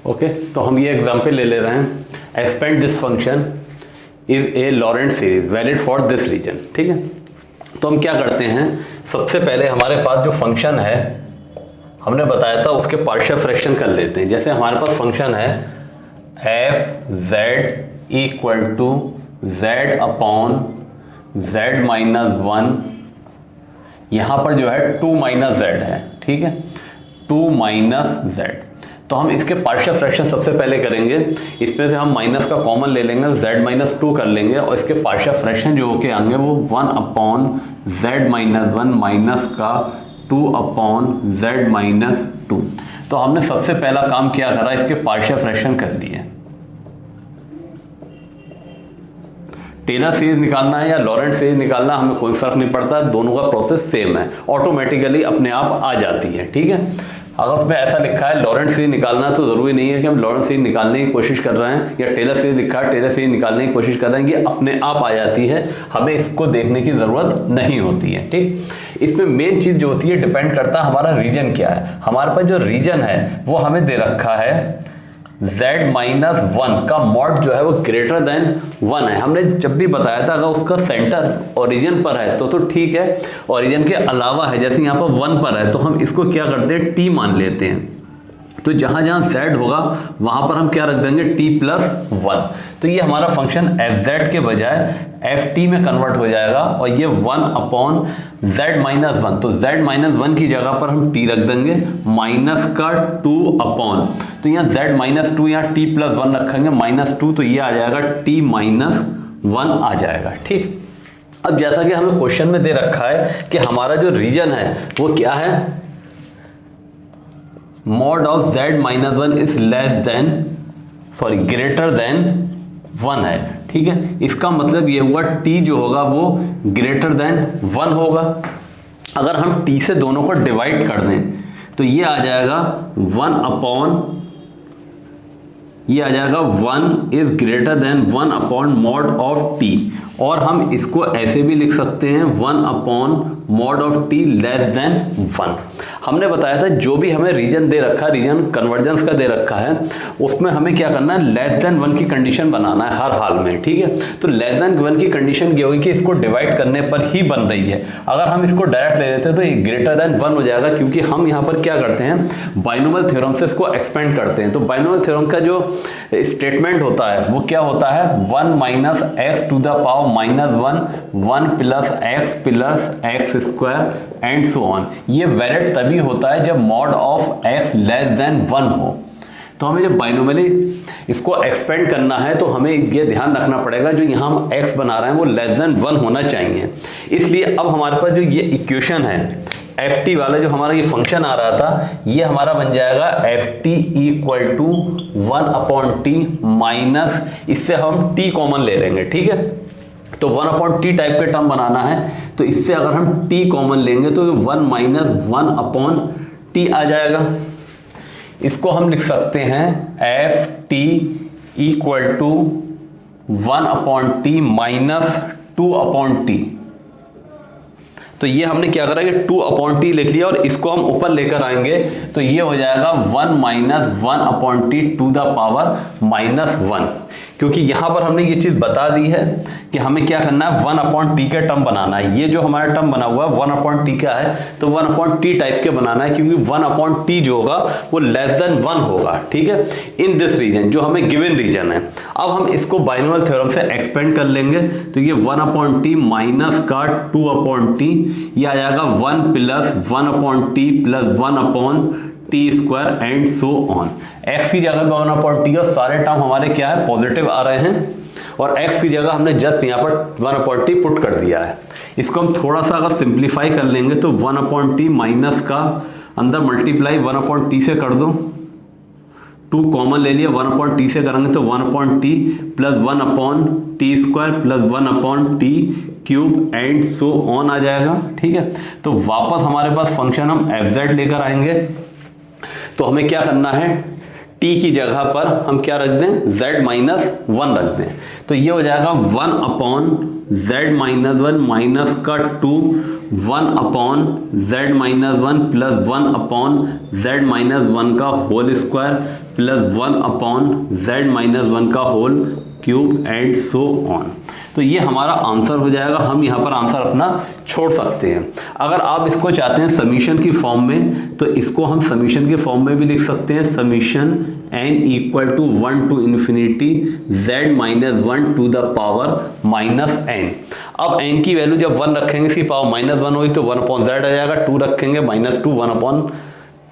Okay, तो हम ये एग्जाम्पल ले ले रहे हैं, expand this function is a Laurent series valid for this region. ठीक है, तो हम क्या करते हैं, सबसे पहले हमारे पास जो फंक्शन है हमने बताया था उसके पार्शियल फ्रैक्शन कर लेते हैं। जैसे हमारे पास फंक्शन है f z equal to z upon z minus one, यहाँ पर जो है 2 माइनस जेड है। ठीक है, 2 माइनस जेड, तो हम इसके पार्शियल फ्रैक्शन सबसे पहले करेंगे। इसमें से हम माइनस का कॉमन ले लेंगे, जेड माइनस 2 कर लेंगे और इसके पार्शियल फ्रैक्शन जो होके आएंगे वो 1 अपॉन जेड माइनस 1 माइनस का 2 अपॉन जेड माइनस 2। तो हमने सबसे पहला काम क्या करा, इसके पार्शियल फ्रैक्शन कर लिए। टेलर सीरीज निकालना है या लॉरेंट सीरीज निकालना हमें कोई फर्क नहीं पड़ता, दोनों का प्रोसेस सेम है, ऑटोमेटिकली अपने आप आ जाती है। ठीक है, अगर उसमें ऐसा लिखा है लॉरेंट सीरीज निकालना तो जरूरी नहीं है कि हम लॉरेंट सीरीज निकालने की कोशिश कर रहे हैं, या टेलर सीरीज लिखा है टेलर सीरीज निकालने की कोशिश कर रहे हैं, ये अपने आप आ जाती है, हमें इसको देखने की जरूरत नहीं होती है। ठीक, इसमें मेन चीज जो होती है डिपेंड करता है हमारा रीजन क्या है। हमारे पास जो रीजन है वो हमें दे रखा है z माइनस 1 का मॉड जो है वो ग्रेटर देन 1 है। हमने जब भी बताया था अगर उसका सेंटर ओरिजिन पर है तो ठीक है, ओरिजिन के अलावा है जैसे यहाँ पर 1 पर है तो हम इसको क्या करते हैं t मान लेते हैं। तो जहां जहां z होगा वहां पर हम क्या रख देंगे t प्लस 1। तो ये हमारा फंक्शन fz के बजाय ft में कन्वर्ट हो जाएगा और ये 1 अपॉन z माइनस 1, तो z माइनस 1 की जगह पर हम t रख देंगे माइनस का 2 अपॉन, तो यहाँ z माइनस 2 यहाँ t प्लस 1 रखेंगे माइनस 2, तो ये आ जाएगा t माइनस 1 आ जाएगा। ठीक, अब जैसा कि हमें क्वेश्चन में दे रखा है कि हमारा जो रीजन है वो क्या है, mod of z minus 1 is greater than 1 है। ठीक है, इसका मतलब ये हुआ t जो होगा वो ग्रेटर देन 1 होगा। अगर हम t से दोनों को डिवाइड कर दें तो ये आ जाएगा 1 अपॉन, ये आ जाएगा 1 is greater than 1 upon mod of t, और हम इसको ऐसे भी लिख सकते हैं 1 upon mod of t less than 1। हमने बताया था जो भी हमें रीजन दे रखा है, रीजन कन्वर्जेंस का दे रखा है, उसमें हमें क्या करना है, लेस देन 1 की कंडीशन बनाना है हर हाल में। ठीक है, तो लेस देन 1 की कंडीशन क्या होगी कि इसको डिवाइड करने पर ही बन रही है। अगर हम इसको डायरेक्ट ले लेते हैं तो ये ग्रेटर देन 1 हो जाएगा, क्योंकि हम यहाँ पर क्या करते हैं, बाइनोमियल थ्योरम से इसको एक्सपेंड करते हैं। तो बाइनोमियल थ्योरम का जो स्टेटमेंट होता है वो क्या होता है, 1 minus x to the power minus 1 plus x square and so on. ये वैलिड तभी होता है जब mod of x less than 1 हो। तो हमें जब बाइनोमियली इसको एक्सपेंड करना है तो हमें ये ध्यान रखना पड़ेगा जो यहाँ हम x बना रहे हैं वो लेस देन 1 होना चाहिए। इसलिए अब हमारे पास जो ये इक्वेशन है ft वाला, जो हमारा ये फंक्शन आ रहा था, ये हमारा बन जाएगा ft equal to 1 upon t minus, इससे हम t कॉमन ले लेंगे। ठीक है, तो 1 अपॉन t टाइप के टर्म बनाना है, तो इससे अगर हम t कॉमन लेंगे तो 1 माइनस 1 अपॉन t आ जाएगा। इसको हम लिख सकते हैं ft equal to 1 upon t minus 2 upon t। तो ये हमने क्या करा कि 2 अपॉन t लिख लिया और इसको हम ऊपर लेकर आएंगे तो ये हो जाएगा 1 minus 1 upon t to the power minus 1, क्योंकि यहां पर हमने ये चीज बता दी है कि हमें क्या करना है, 1 अपॉन टी का टर्म बनाना है। ये जो हमारा टर्म बना हुआ है 1 अपॉन टी का है, तो 1 अपॉन टी टाइप के बनाना है, क्योंकि 1 अपॉन टी जो होगा वो लेस देन 1 होगा। ठीक है, इन दिस रीजन, जो हमें गिवन रीजन है। अब हम इसको बाइनोमियल थ्योरम से एक्सपेंड कर लेंगे तो ये 1 अपॉन टी माइनस का 2 अपॉन टी, ये आ जाएगा 1 plus 1 upon T plus 1 upon T square and so on. X की जगह 1 अपॉन टी, और सारे टर्म हमारे क्या है, पॉजिटिव आ रहे हैं, और एक्स की जगह हमने जस्ट यहाँ पर 1 अपॉन टी पुट कर दिया है। इसको हम थोड़ा सा अगर सिंप्लीफाई कर लेंगे तो 1 अपॉन टी माइनस का अंदर मल्टीप्लाई 1 अपॉन टी से कर दो, 2 कॉमन ले लिया, 1 अपॉन टी से करेंगे तो 1 upon T plus 1 upon T square plus 1 upon T cube and so on आ जाएगा। ठीक है, तो वापस हमारे पास फंक्शन हम एफ लेकर आएंगे। तो हमें क्या करना है, t की जगह पर हम क्या रख दें, z माइनस 1 रख दें, तो ये हो जाएगा 1 अपॉन z माइनस 1 माइनस का 2 1 upon z minus 1 plus 1 upon z minus 1 का whole square plus 1 upon z minus 1 का whole cube and so on. तो ये हमारा आंसर हो जाएगा। हम यहाँ पर आंसर अपना छोड़ सकते हैं। अगर आप इसको चाहते हैं समीशन की फॉर्म में तो इसको हम समीशन के फॉर्म में भी लिख सकते हैं, summation n equal to 1 to infinity z minus 1 to the power minus n। अब n की वैल्यू जब 1 रखेंगे इसकी पावर माइनस 1 होगी तो 1 अपॉन z आ जाएगा, 2 रखेंगे माइनस 2 1 अपॉन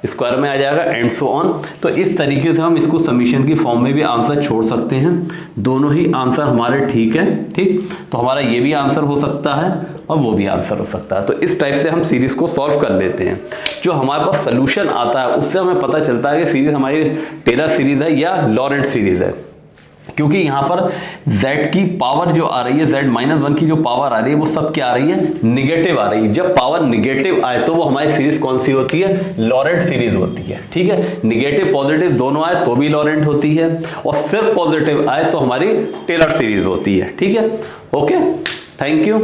स्क्वायर में आ जाएगा एंड सो ऑन। तो इस तरीके से हम इसको समीशन की फॉर्म में भी आंसर छोड़ सकते हैं। दोनों ही आंसर हमारे ठीक है। ठीक, तो हमारा ये भी आंसर हो सकता है और वो भी आंसर हो सकता है। तो इस टाइप से हम सीरीज को सॉल्व कर लेते हैं। जो हमारे पास सोल्यूशन आता है उससे हमें पता चलता है कि सीरीज हमारी टेलर सीरीज है या लॉरेंट सीरीज है, क्योंकि यहाँ पर z की पावर जो आ रही है, z माइनस 1 की जो पावर आ रही है वो सब क्या आ रही है, निगेटिव आ रही है। जब पावर निगेटिव आए तो वो हमारी सीरीज कौन सी होती है, लॉरेंट सीरीज होती है। ठीक है, निगेटिव पॉजिटिव दोनों आए तो भी लॉरेंट होती है और सिर्फ पॉजिटिव आए तो हमारी टेलर सीरीज होती है। ठीक है, ओके, थैंक यू।